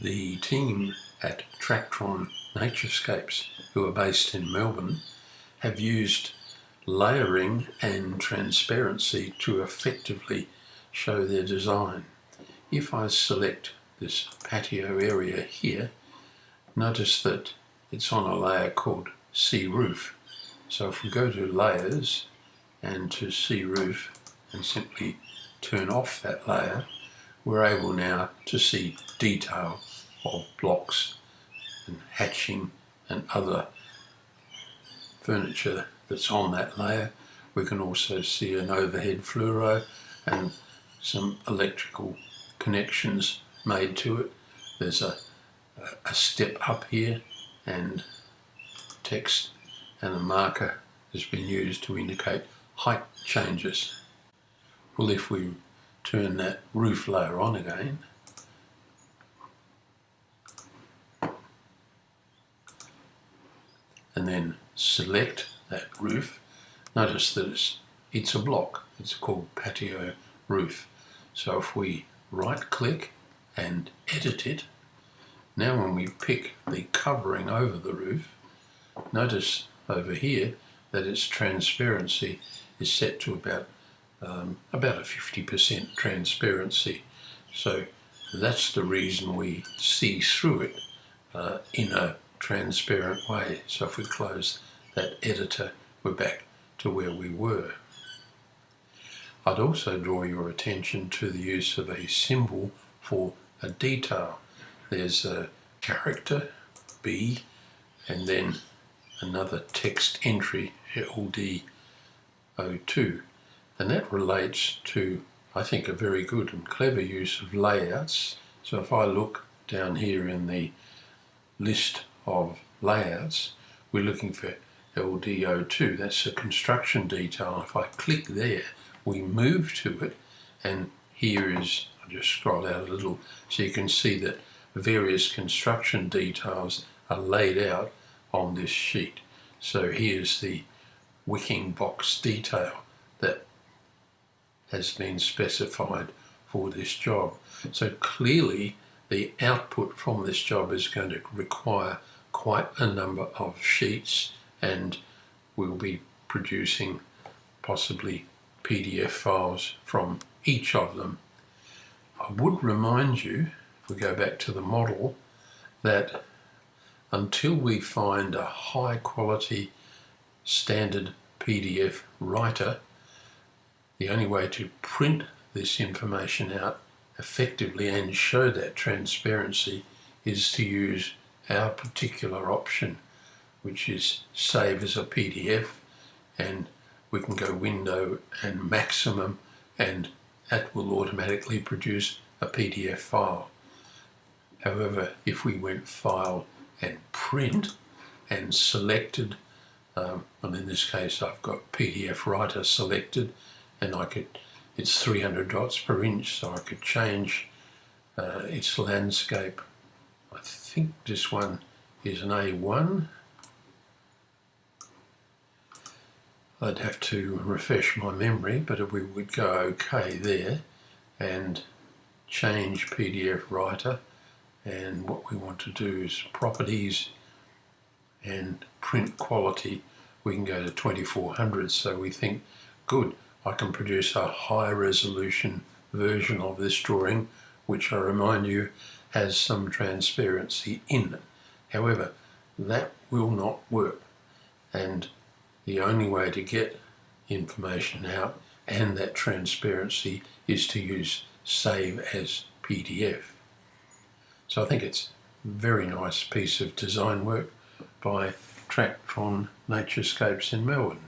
The team at Tractron Naturescapes, who are based in Melbourne, have used layering and transparency to effectively show their design. If I select this patio area here, notice that it's on a layer called See Roof. So if we go to Layers and to See Roof and simply turn off that layer, we're able now to see detail of blocks and hatching and other furniture that's on that layer. We can also see an overhead fluoro and some electrical connections made to it. There's a step up here and text and a marker has been used to indicate height changes. Well, if we turn that roof layer on again, and then select that roof, notice that it's a block. It's called patio roof. So if we right click and edit it, now when we pick the covering over the roof, notice over here that its transparency is set to about a 50% transparency. So that's the reason we see through it in a transparent way. So if we close that editor, we're back to where we were. I'd also draw your attention to the use of a symbol for a detail. There's a character, B, and then another text entry, LD02. And that relates to, I think, a very good and clever use of layouts. So if I look down here in the list of layouts, we're looking for LD02. That's a construction detail. If I click there, we move to it, and here is, I'll just scroll out a little so you can see that various construction details are laid out on this sheet. So here's the wicking box detail that has been specified for this job. So clearly the output from this job is going to require quite a number of sheets, and we'll be producing possibly PDF files from each of them. I would remind you, if we go back to the model, that until we find a high quality standard PDF writer, the only way to print this information out effectively and show that transparency is to use our particular option, which is save as a PDF, and we can go window and maximum, and that will automatically produce a PDF file. However, if we went file and print and selected, and in this case I've got PDF writer selected, and it's 300 dots per inch, so I could change its landscape. I think this one is an A1. I'd have to refresh my memory, but we would go OK there and change PDF writer, and what we want to do is properties and print quality. We can go to 2400, so we think, good, I can produce a high resolution version of this drawing, which I remind you has some transparency in it. However, that will not work, and the only way to get information out and that transparency is to use save as PDF. So I think it's a very nice piece of design work by Tractron Naturescapes in Melbourne.